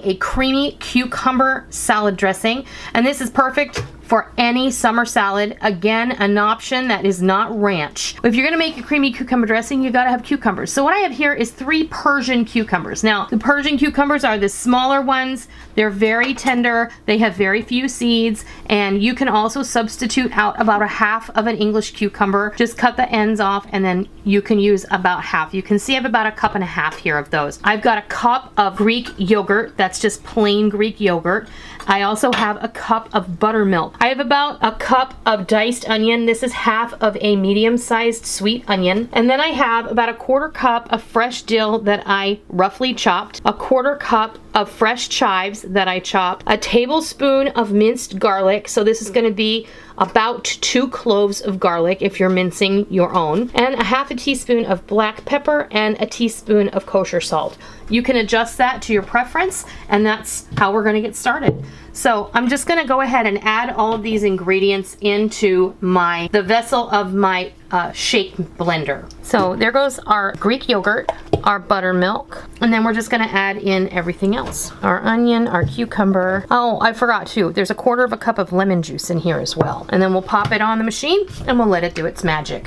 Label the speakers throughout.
Speaker 1: a creamy cucumber salad dressing, and this is perfect for any summer salad. Again, an option that is not ranch. If you're gonna make a creamy cucumber dressing, you gotta have cucumbers. So what I have here is 3 Persian cucumbers. Now, the Persian cucumbers are the smaller ones. They're very tender. They have very few seeds, and you can also substitute out about a half of an English cucumber. Just cut the ends off, and then you can use about half. You can see I have about 1.5 cups here of those. I've got a cup of Greek yogurt. That's just plain Greek yogurt. I also have a cup of buttermilk. I have about a cup of diced onion. This is half of a medium-sized sweet onion. And then I have about a 1/4 cup of fresh dill that I roughly chopped, a 1/4 cup of fresh chives that I chopped, a tablespoon of minced garlic. So this is going to be about 2 cloves of garlic if you're mincing your own, and a 1/2 teaspoon of black pepper and a teaspoon of kosher salt. You can adjust that to your preference, and that's how we're going to get started. So I'm just going to go ahead and add all of these ingredients into the vessel of my shake blender. So there goes our Greek yogurt, our buttermilk, and then we're just going to add in everything else. Our onion, our cucumber. Oh, I forgot too. There's a 1/4 cup of lemon juice in here as well. And then we'll pop it on the machine and we'll let it do its magic.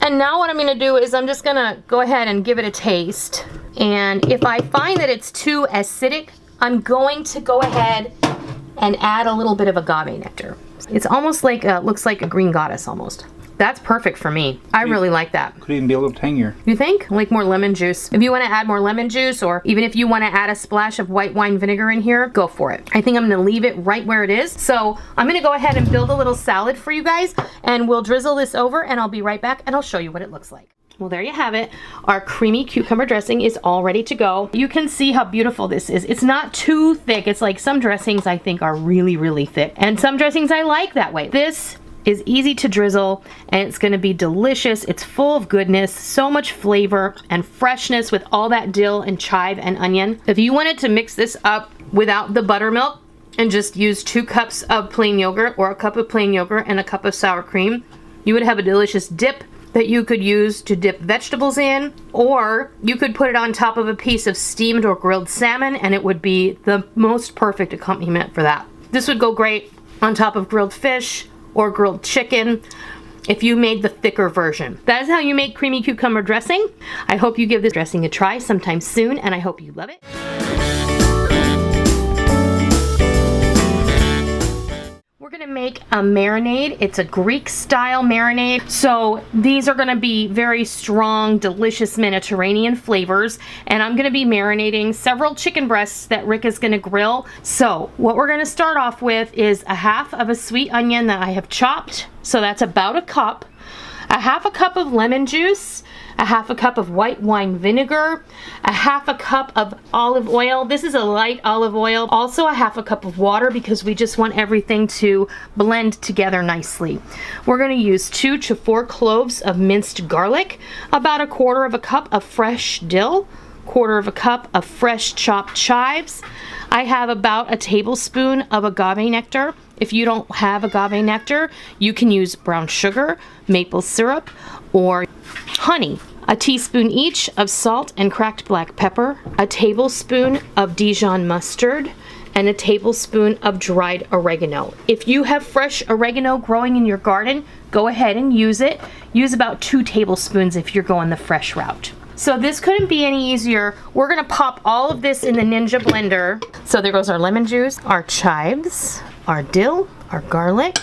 Speaker 1: And now what I'm going to do is I'm just going to go ahead and give it a taste. And if I find that it's too acidic, I'm going to go ahead and add a little bit of agave nectar. It's almost like, looks like a green goddess almost. That's perfect for me. I really like that.
Speaker 2: Could even be a little tangier.
Speaker 1: You think? Like more lemon juice. If you want to add more lemon juice, or even if you want to add a splash of white wine vinegar in here, go for it. I think I'm going to leave it right where it is. So I'm going to go ahead and build a little salad for you guys, and we'll drizzle this over, and I'll be right back and I'll show you what it looks like. Well, there you have it. Our creamy cucumber dressing is all ready to go. You can see how beautiful this is. It's not too thick. It's like some dressings I think are really, really thick, and some dressings I like that way. This is easy to drizzle, and it's going to be delicious. It's full of goodness, so much flavor and freshness with all that dill and chive and onion. If you wanted to mix this up without the buttermilk and just use 2 cups of plain yogurt, or a cup of plain yogurt and a cup of sour cream, you would have a delicious dip that you could use to dip vegetables in, or you could put it on top of a piece of steamed or grilled salmon, and it would be the most perfect accompaniment for that. This would go great on top of grilled fish or grilled chicken if you made the thicker version. That is how you make creamy cucumber dressing. I hope you give this dressing a try sometime soon, and I hope you love it. We're gonna make a marinade. It's a Greek style marinade. So these are gonna be very strong, delicious Mediterranean flavors. And I'm gonna be marinating several chicken breasts that Rick is gonna grill. So what we're gonna start off with is a 1/2 of a sweet onion that I have chopped. So that's about a cup. A 1/2 cup of lemon juice, a 1/2 cup of white wine vinegar, a 1/2 cup of olive oil. This is a light olive oil. Also a 1/2 cup of water, because we just want everything to blend together nicely. We're going to use 2 to 4 cloves of minced garlic, about a 1/4 cup of fresh dill, 1/4 cup of fresh chopped chives. I have about a tablespoon of agave nectar. If you don't have agave nectar, you can use brown sugar, maple syrup, or honey. A teaspoon each of salt and cracked black pepper, a tablespoon of Dijon mustard, and a tablespoon of dried oregano. If you have fresh oregano growing in your garden, go ahead and use it. Use about 2 tablespoons if you're going the fresh route. So this couldn't be any easier. We're gonna pop all of this in the Ninja blender. So there goes our lemon juice, our chives, our dill, our garlic,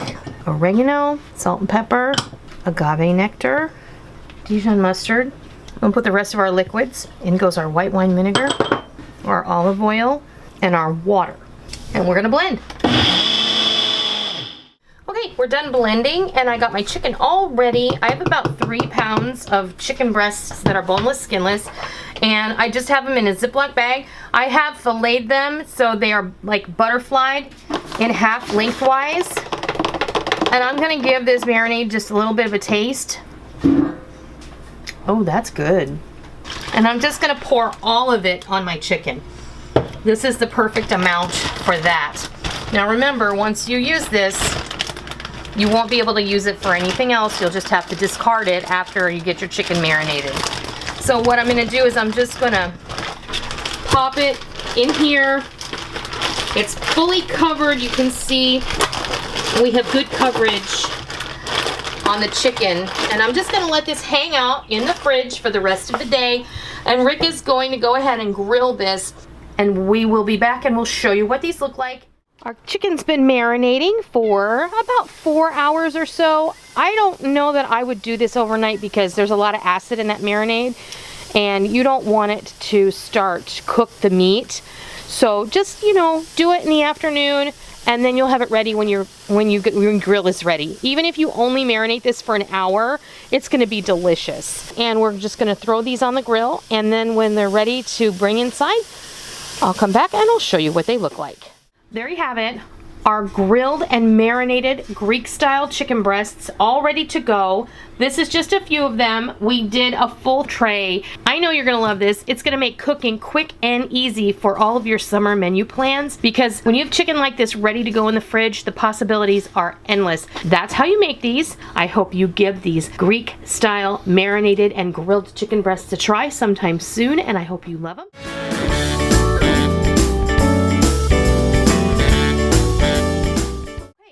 Speaker 1: oregano, salt and pepper, agave nectar, Dijon mustard. We'll put the rest of our liquids. In goes our white wine vinegar, our olive oil, and our water. And we're gonna blend. Okay, we're done blending, and I got my chicken all ready. I have about 3 pounds of chicken breasts that are boneless, skinless, and I just have them in a Ziploc bag. I have filleted them so they are like butterflied in half lengthwise. And I'm gonna give this marinade just a little bit of a taste. Oh, that's good. And I'm just gonna pour all of it on my chicken. This is the perfect amount for that. Now remember, once you use this, you won't be able to use it for anything else. You'll just have to discard it after you get your chicken marinated. So what I'm gonna do is I'm just gonna pop it in here. It's fully covered. You can see we have good coverage on the chicken. And I'm just gonna let this hang out in the fridge for the rest of the day. And Rick is going to go ahead and grill this, and we will be back and we'll show you what these look like. Our chicken's been marinating for about 4 hours or so. I don't know that I would do this overnight because there's a lot of acid in that marinade and you don't want it to start to cook the meat. So just, you know, do it in the afternoon and then you'll have it ready when your grill is ready. Even if you only marinate this for an hour, it's gonna be delicious. And we're just gonna throw these on the grill, and then when they're ready to bring inside, I'll come back and I'll show you what they look like. There you have it. Our grilled and marinated Greek style chicken breasts all ready to go. This is just a few of them. We did a full tray. I know you're gonna love this. It's gonna make cooking quick and easy for all of your summer menu plans, because when you have chicken like this ready to go in the fridge, the possibilities are endless. That's how you make these. I hope you give these Greek style marinated and grilled chicken breasts a try sometime soon, and I hope you love them.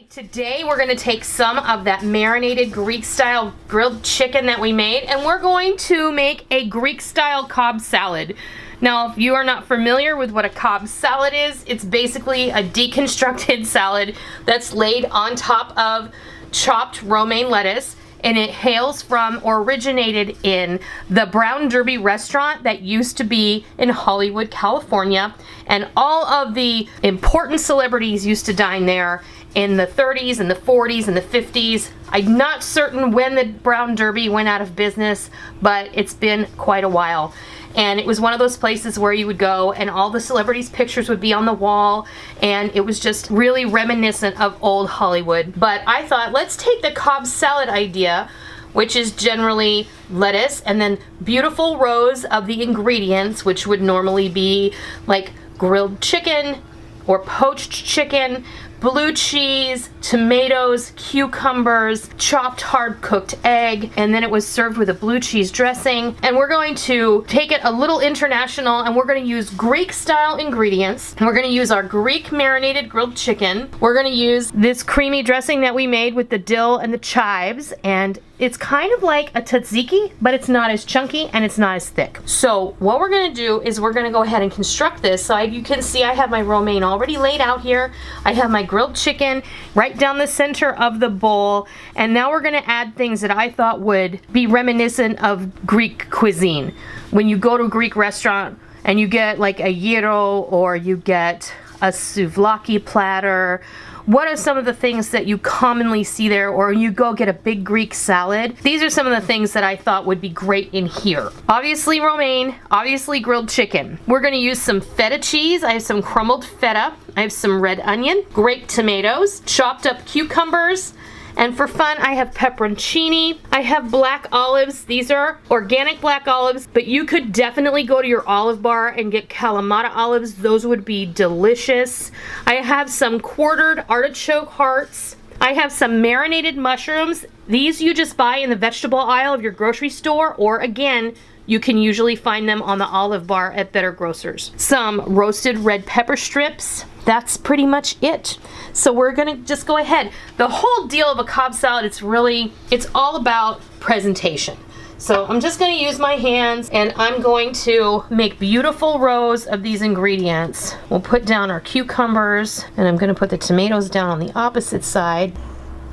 Speaker 1: Today we're going to take some of that marinated Greek style grilled chicken that we made, and we're going to make a Greek style Cobb salad. Now, if you are not familiar with what a Cobb salad is, it's basically a deconstructed salad that's laid on top of chopped romaine lettuce, and it hails from or originated in the Brown Derby restaurant that used to be in Hollywood, California, and all of the important celebrities used to dine there in the 30s and the 40s and the 50s. I'm not certain when the Brown Derby went out of business, but it's been quite a while. And it was one of those places where you would go and all the celebrities' pictures would be on the wall, and it was just really reminiscent of old Hollywood. But I thought, let's take the Cobb salad idea, which is generally lettuce and then beautiful rows of the ingredients, which would normally be like grilled chicken or poached chicken, blue cheese, tomatoes, cucumbers, chopped hard cooked egg, and then it was served with a blue cheese dressing. And we're going to take it a little international, and we're going to use Greek style ingredients. And we're going to use our Greek marinated grilled chicken. We're going to use this creamy dressing that we made with the dill and the chives, and it's kind of like a tzatziki, but it's not as chunky and it's not as thick. So what we're going to do is we're going to go ahead and construct this. So you can see I have my romaine already laid out here. I have my grilled chicken right down the center of the bowl, and now we're going to add things that I thought would be reminiscent of Greek cuisine. When you go to a Greek restaurant and you get like a gyro or you get a souvlaki platter, what are some of the things that you commonly see there? Or you go get a big Greek salad. These are some of the things that I thought would be great in here. Obviously romaine, obviously grilled chicken. We're gonna use some feta cheese. I have some crumbled feta. I have some red onion, grape tomatoes, chopped up cucumbers, and for fun, I have pepperoncini. I have black olives. These are organic black olives, but you could definitely go to your olive bar and get Kalamata olives. Those would be delicious. I have some quartered artichoke hearts. I have some marinated mushrooms. These you just buy in the vegetable aisle of your grocery store, or again, you can usually find them on the olive bar at Better Grocers. Some roasted red pepper strips. That's pretty much it. So we're gonna just go ahead. The whole deal of a Cobb salad, it's all about presentation. So I'm just gonna use my hands and I'm going to make beautiful rows of these ingredients. We'll put down our cucumbers, and I'm gonna put the tomatoes down on the opposite side.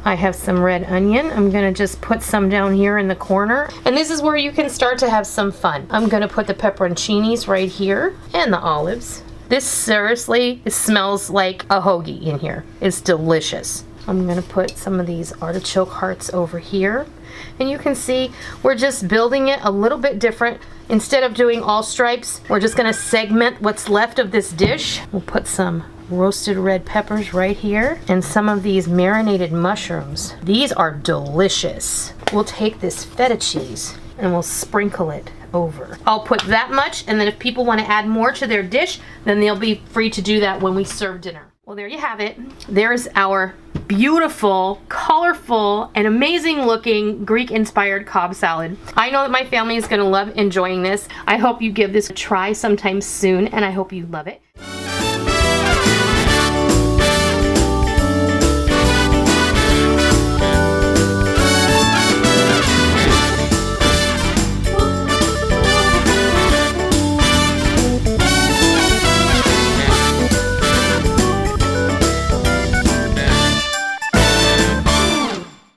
Speaker 1: I have some red onion. I'm gonna just put some down here in the corner. And this is where you can start to have some fun. I'm gonna put the pepperoncinis right here and the olives. This seriously, it smells like a hoagie in here. It's delicious. I'm gonna put some of these artichoke hearts over here. And you can see we're just building it a little bit different. Instead of doing all stripes, we're just gonna segment what's left of this dish. We'll put some roasted red peppers right here and some of these marinated mushrooms. These are delicious. We'll take this feta cheese and we'll sprinkle it over. I'll put that much, and then if people want to add more to their dish, then they'll be free to do that when we serve dinner. Well, there you have it. There's our beautiful, colorful, and amazing looking Greek-inspired Cobb salad. I know that my family is going to love enjoying this. I hope you give this a try sometime soon, and I hope you love it.